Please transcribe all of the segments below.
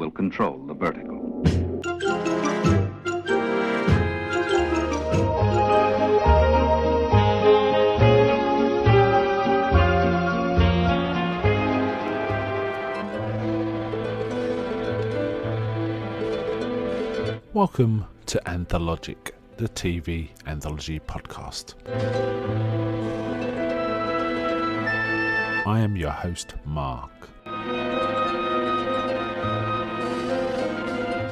will control the vertical. Welcome to Anthologic, the TV anthology podcast. I am your host, Mark.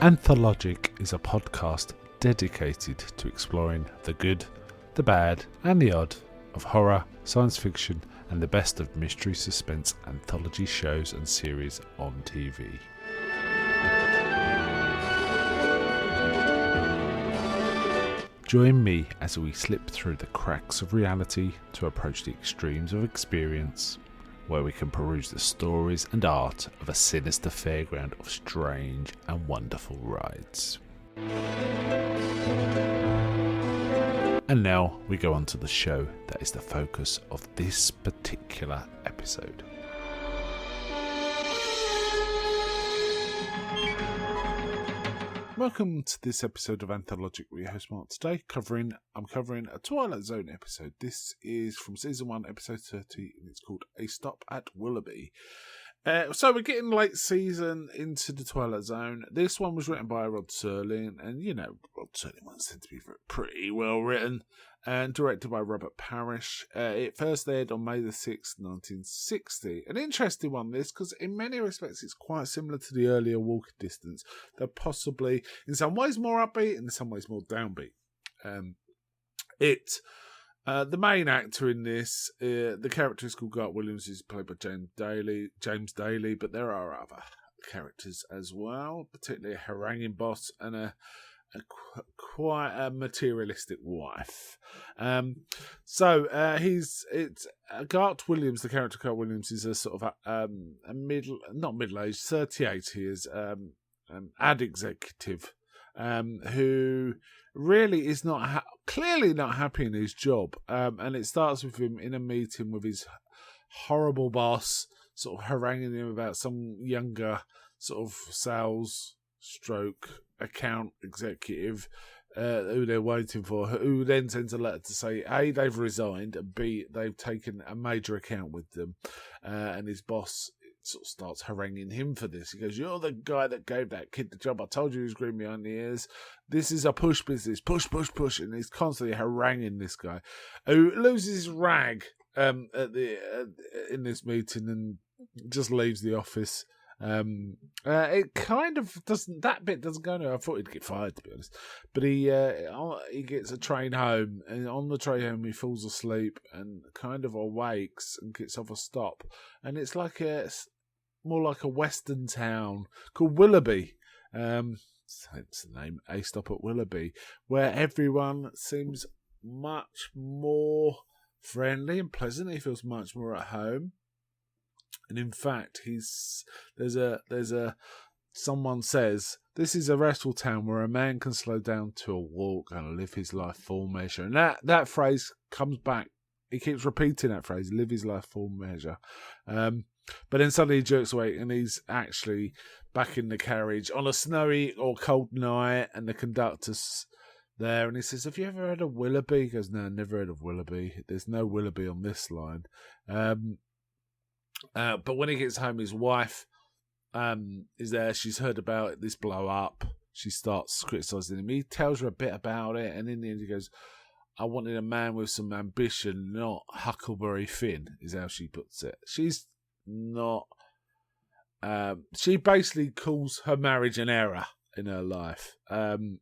Anthologic is a podcast dedicated to exploring the good, the bad, and the odd of horror, science fiction, and the best of mystery suspense anthology shows and series on TV. Join me as we slip through the cracks of reality to approach the extremes of experience, where we can peruse the stories and art of a sinister fairground of strange and wonderful rides. And now we go on to the show that is the focus of this particular episode. Welcome to this episode of Anthologic with your host Mark. Today I'm covering a Twilight Zone episode. This is from season 1, episode 30, and it's called A Stop at Willoughby. So we're getting late season into the Twilight Zone. This one was written by Rod Serling, and you know, Rod Serling ones tend to be pretty well written, and directed by Robert Parrish. It first aired on May the 6th, 1960. An interesting one, this, because in many respects it's quite similar to the earlier Walking Distance. They're possibly, in some ways, more upbeat, and in some ways more downbeat. The main actor in this, the character is called Garth Williams, who's played by James Daly, but there are other characters as well, particularly a haranguing boss and quite a materialistic wife. Garth Williams, the character Garth Williams, is a sort of not middle-aged, 38. He is ad executive who really is clearly not happy in his job, and it starts with him in a meeting with his horrible boss, sort of haranguing him about some younger sort of sales stroke account executive who they're waiting for, who then sends a letter to say A, they've resigned, and B, they've taken a major account with them, and his boss sort of starts haranguing him for this. He goes, "You're the guy that gave that kid the job. I told you he was green behind the ears. This is a push business. Push, push, push." And he's constantly haranguing this guy, who loses his rag in this meeting and just leaves the office. It kind of doesn't. That bit doesn't go anywhere. I thought he'd get fired, to be honest. But he gets a train home, and on the train home he falls asleep and kind of awakes and gets off a stop, and it's more like a western town called Willoughby. Hence the name, A Stop at Willoughby, where everyone seems much more friendly and pleasant. He feels much more at home. And in fact, someone says, "This is a restful town where a man can slow down to a walk and live his life full measure." And that phrase comes back. He keeps repeating that phrase, "live his life full measure." But then suddenly he jerks away and he's actually back in the carriage on a snowy or cold night, and the conductor's there, and he says, "Have you ever heard of Willoughby?" He goes, "No, never heard of Willoughby. There's no Willoughby on this line." But when he gets home, his wife is there. She's heard about this blow up. She starts criticising him. He tells her a bit about it, and in the end he goes, "I wanted a man with some ambition, not Huckleberry Finn," is how she puts it. She's not... she basically calls her marriage an error in her life. And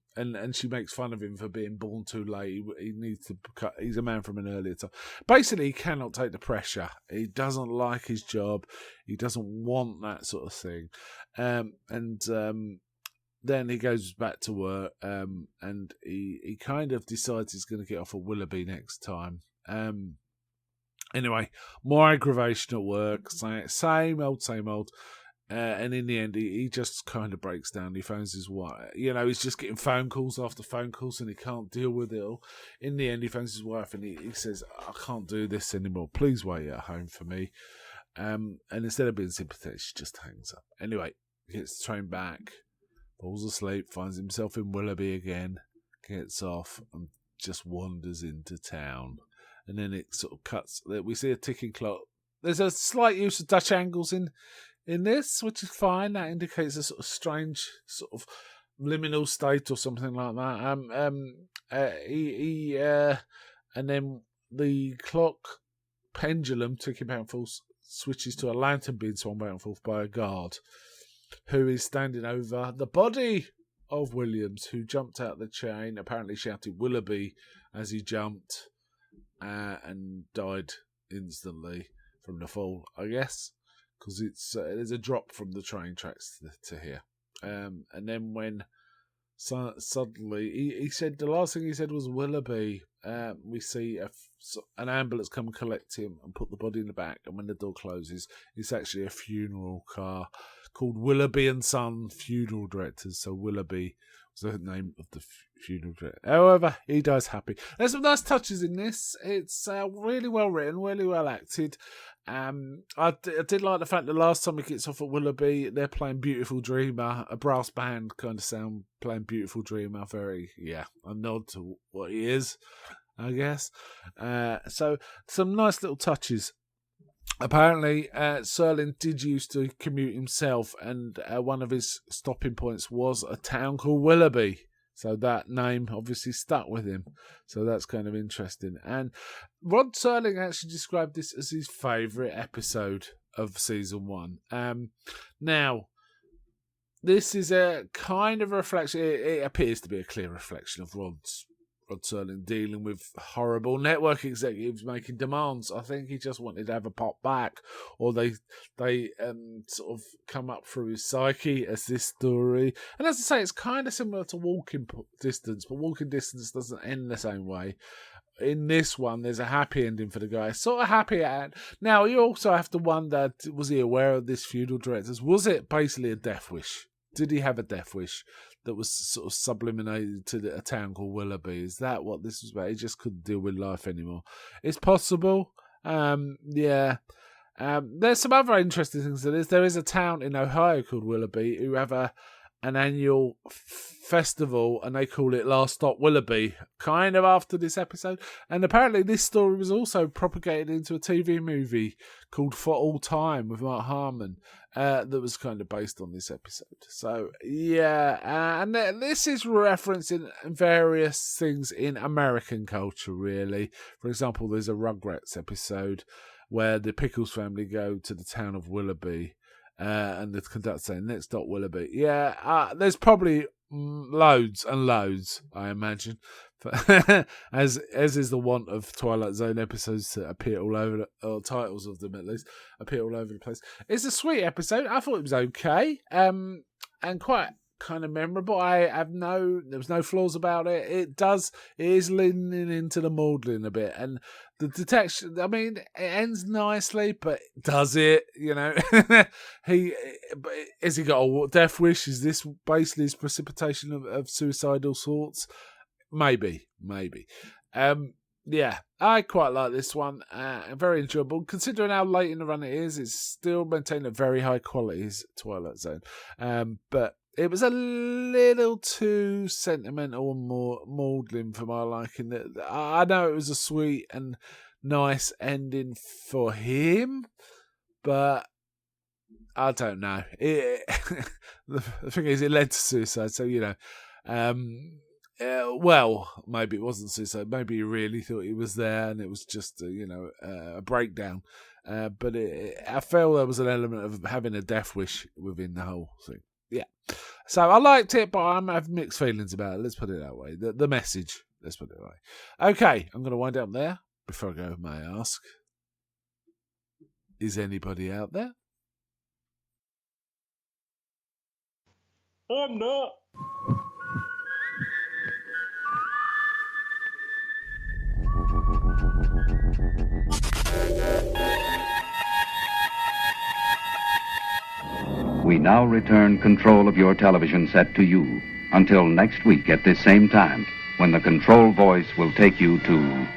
she makes fun of him for being born too late. He needs to cut. He's a man from an earlier time. Basically, he cannot take the pressure. He doesn't like his job. He doesn't want that sort of thing. Then he goes back to work, and he kind of decides he's going to get off at Willoughby next time. Anyway, more aggravation at work. Same old. And in the end, he just kind of breaks down. He phones his wife. He's just getting phone calls after phone calls, and he can't deal with it all. In the end, he phones his wife, and he says, "I can't do this anymore. Please wait at home for me." And instead of being sympathetic, she just hangs up. Anyway, gets the train back, falls asleep, finds himself in Willoughby again, gets off, and just wanders into town. And then it sort of cuts. We see a ticking clock. There's a slight use of Dutch angles in this, which is fine. That indicates a sort of strange sort of liminal state or something like that. And then the clock pendulum ticking back and forth switches to a lantern being swung back and forth by a guard who is standing over the body of Williams, who jumped out the chain, apparently shouted Willoughby as he jumped, and died instantly from the fall, I guess, because there's a drop from the train tracks to here. And then when suddenly he said, the last thing he said was Willoughby, we see an ambulance come collect him and put the body in the back, and when the door closes, it's actually a funeral car called Willoughby and Son Funeral Directors. So Willoughby was the name of the funeral director. However, he dies happy. There's some nice touches in this. It's really well written, really well acted. I did like the fact that last time he gets off at Willoughby, they're playing Beautiful Dreamer, a brass band kind of sound, playing Beautiful Dreamer. Very, a nod to what he is, I guess. So some nice little touches. Apparently, Serling did used to commute himself, and one of his stopping points was a town called Willoughby. So that name obviously stuck with him. So that's kind of interesting. And Rod Serling actually described this as his favourite episode of season 1. Now, this is a kind of reflection. It appears to be a clear reflection of Rod Serling dealing with horrible network executives making demands. I think he just wanted to have a pop back, or they sort of come up through his psyche as this story. And as I say, it's kind of similar to Walking Distance, but Walking Distance doesn't end the same way. In this one, there's a happy ending for the guy. Sort of happy at. Now, you also have to wonder, was he aware of this funeral directors? Was it basically a death wish? Did he have a death wish that was sort of subliminated to a town called Willoughby? Is that what this was about? He just couldn't deal with life anymore. It's possible. There's some other interesting things to this. There is a town in Ohio called Willoughby who have an annual festival, and they call it Last Stop Willoughby, kind of after this episode. And apparently this story was also propagated into a TV movie called For All Time with Mark Harmon, that was kind of based on this episode. So, and this is referencing various things in American culture, really. For example, there's a Rugrats episode where the Pickles family go to the town of Willoughby, and the conductor saying, "Next stop Willoughby." There's probably loads and loads, I imagine, as is the want of Twilight Zone episodes to appear all over, or titles of them at least, appear all over the place. It's a sweet episode. I thought it was okay, and quite kind of memorable. There was no flaws about it. It is leaning into the maudlin a bit, and the detection, I mean, it ends nicely, but does it? Has he got a death wish? Is this basically his precipitation of suicidal sorts? Maybe. I quite like this one. Very enjoyable. Considering how late in the run it is, it's still maintained a very high quality as Twilight Zone. But it was a little too sentimental and more maudlin for my liking. I know it was a sweet and nice ending for him, but I don't know. The thing is, it led to suicide, so, well, maybe it wasn't suicide. Maybe he really thought he was there and it was just, a breakdown. But I felt there was an element of having a death wish within the whole thing. Yeah. So I liked it, but I have mixed feelings about it. Let's put it that way. The message. Let's put it that way. Okay, I'm going to wind up there. Before I go, may I ask, is anybody out there? I'm not. We now return control of your television set to you until next week at this same time, when the control voice will take you to